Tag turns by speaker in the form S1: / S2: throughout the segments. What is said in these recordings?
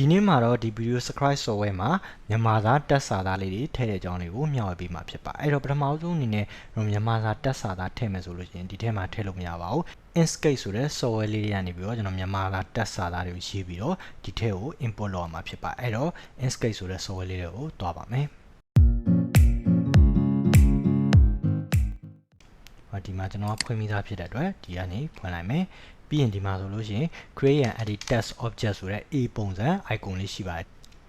S1: ဒီနေ့မှာတော့ဒီ Videoscribe software မှာမြန်မာစာတက်စာသားလေးတွေထည့်တဲ့အကြောင်းလေးကိုမျှဝေပေးမှာဖြစ်ပါအဲ့တော့ပထမဆုံးအနေနဲ့မြန်မာစာတက်စာသားထည့်မယ်ဆိုလို့ရှိရင်ဒီထဲမှာထည့်လို့မရပါဘူး Inkscape ဆိုတဲ့ software လေးတွေကနေပြီးတော့ကျွန်တော်မြန်မာစာတက်စာသားတွေကိုရေးပြီးတော့ဒီထဲကို import လုပ်ရမှာဖြစ်ပါအဲ့တော့ Inkscape ဆိုတဲ့ software လေးတွေကိုတွားပါမယ်ဒီမှာကျွန်တော်ဖွင့်ပြီးသားဖြစ်တဲ့အတွက်ဒီကနေဖွင့်လိုက်မယ်ပြီးရင်ဒီမှာဆိုလို့ရှိရင် create and edit text object ဆိုတဲ့ A ပုံစံ icon လေးရှိပါတယ်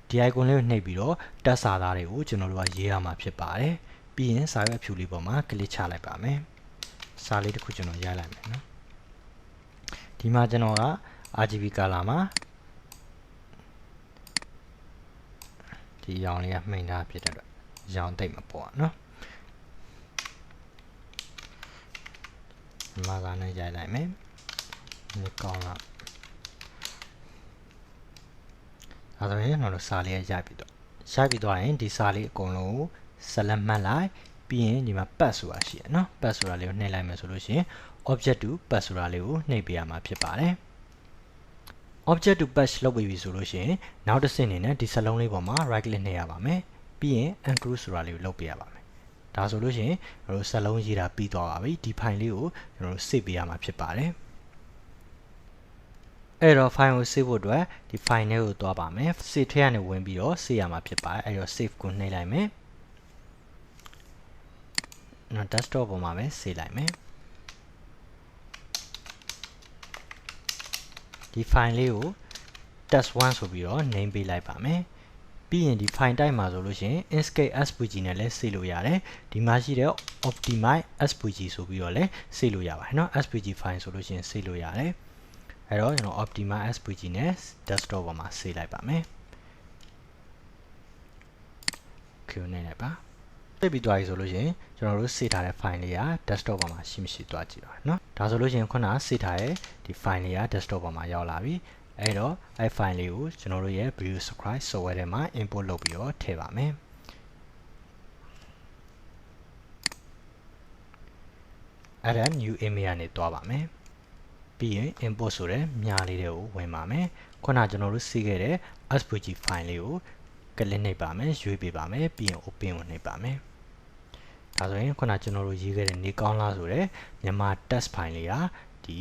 S1: ဒီ icon လေးကိုနှိပ်ပြီးတော့တက်စာသားတွေကိုကျွန်တော်တို့ကရေးရမှာဖြစ်ပါတယ်ပြီးရင်စာရွက်ဖြူလေးပေါ်မှာ click ချလိုက်ပါမယ်စာလေးတစ်ခုကျွန်တော်ရိုက်လိုက်မယ်နော်ဒီမှာကျွန်တော်က RGB color မှာဒီရောင်လေးကမှိန်ထားဖြစ်တဲ့အတွက်ရောင်တိတ်မပေါ်နော်ဒီမှာကနေရိုက်လိုက်မယ်ဒီကောင်းလားအဲဒါရင်တော့စာလေးရိုက်ပြီးတော့ရင်ဒီစာလေးအကုန်လုံးကိုဆက်လက်မှတ်လိုက်ပြီးရင်ဒီမှာ path ဆိုတာရှိရနော် path ဆိုတာလေးကိုနှိပ်လိုက်မယ်ဆိုလို့ရှိရင် object to path ဆိုတာလေးကိုနှိပ်ပေးရမှာဖြစ်ပါတယ် object to path လုပ်ပြီးပြီဆိုလို့ရှိရင်နောက်တစ်ဆင့်အနေနဲ့ဒီစလုံးလေးပေါ်မှာ right click နှိပ်ရပါမယ်ပြီးရင် undo ဆိုတာလေးကိုလုပ်ပေးရပါမယ်ဒါဆိုလို့ရှိရင်ကျွန်တော်တို့စလုံးရေးတာပြီးသွားပါပြီဒီ file လေးကိုကျွန်တော်တို့ save ပေးရမှာဖြစ်ပါတယ်အဲ့တော့ file ကို save ဖို့အတွက်ဒီ file ထဲကိုသွားပါမယ် save ထဲကနေဝင်ပြီးတော့ save ရမှာဖြစ်ပါတယ်အဲ့တော့ save ကိုနှိပ်လိုက်မယ်နော် desktop ပေါ်မှာပဲ save လိုက်မယ်ဒီ file လေးကို test1 ဆိုပြီးတော့ name ပေးလိုက်ပါမယ်ပြီးရင်ဒီ file type မှာဆိုလို့ရှိရင် Inkscape SVG နဲ့လည်း save လို့ရတယ်ဒီမှာရှိတဲ့ optimize SVG ဆိုပြီးတော့လည်း save လို့ရပါတယ်เนาะ SVG file ဆိုလို့ရှိရင် save လို့ရတယ်အဲ့တော့ကျွန်တော် optimize SVG နဲ့ desktop ပေါ်မှာ save လိုက်ပါမယ်ခဏနေလိုက်ပါsave ပြီးသွားပြီဆိုလို့ရှိရင်ကျွန်တော်တို့ save ထားတဲ့ file လေးက desktop ပေါ်မှာရှိမရှိသွားကြည့်ပါเนาะဒါဆိုလို့ရှိရင်ခုန save ထားတဲ့ဒီ file လေးက desktop ပေါ်မှာရောက်လာပြီအဲ့တော့အဲ့ file လေးကိုကျွန်တော်တို့ရဲ့ Videoscribe software ထဲမှာ import လုပ်ပြီးတော့ထည့်ပါမယ်အဲ့ဒါ new image ကနေတွားပါမယ်ပြီးရင် import ဆိုတဲ့မြားလေးတွေကိုဝင်ပါမယ်ခုနကျွန်တော်တို့စီးခဲ့တဲ့ svg file လေးကို click နှိပ်ပါမယ်ရွေးပေးပါမယ်ပြီးရင် open ကိုနှိပ်ပါမယ်ဒါဆိုရင်ခုနကျွန်တော်တို့ရေးခဲ့တဲ့နေကောင်းလားဆိုတဲ့မြန်မာ text file လေးကဒီ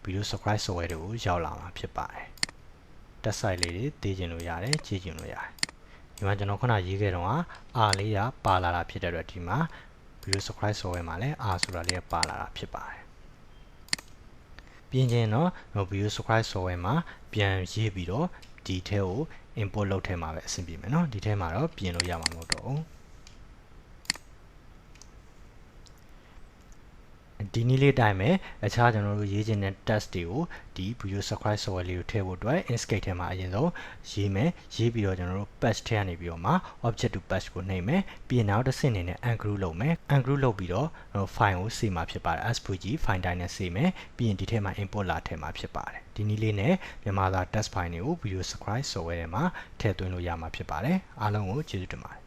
S1: Videoscribe software တွေကိုရောက်လာမှာဖြစ်ပါတယ်တက်ဆိုင်လေးတွေသိကျင်လို့ရတယ်ကြည့်ကျင်လို့ရတယ်ဒီမှာကျွန်တော်ခုနရေးခဲ့တော့Rလေးကပါလာတာဖြစ်တဲ့အတွက်ဒီမှာ Videoscribe software မှာလည်း R ဆိုတာလေးပါလာတာဖြစ်ပါတယ်ပြင်ချင်းတော့ Videoscribe software မှာပြန်ရေးပြီးတော့ဒီထဲကို import လုပ်ထဲမှာပဲအဆင်ပြေမယ်เนาะဒီထဲမှာတော့ပြင်လို့ရမှာမဟုတ်တော့ဘူးဒီနည်းလေးတိုင်းပဲအခြားကျွန်တော်တို့ရေးချင်တဲ့ text တွေကိုဒီ Videoscribe software လေးကိုထည့်ဖို့အတွက် Inkscape ထဲမှာအရင်ဆုံးရေးမယ်ရေးပြီးတော့ကျွန်တော်တို့ patch ထဲကနေပြီးတော့မှ object to patch ကိုနှိပ်မယ်ပြီးရင်နောက်တစ်ဆင့်အနေနဲ့ ungroup လုပ်မယ် ungroup လုပ်ပြီးတော့ file ကို save မှာဖြစ်ပါတယ် svg file type နဲ့ save မယ်ပြီးရင်ဒီထဲမှာ import လာထည့်မှာဖြစ်ပါတယ်ဒီနည်းလေးနဲ့မြန်မာစာ text file တွေကို Videoscribe software ထဲမှာထည့်သွင်းလို့ရမှာဖြစ်ပါတယ်အားလုံးကိုကျေးဇူးတင်ပါတယ်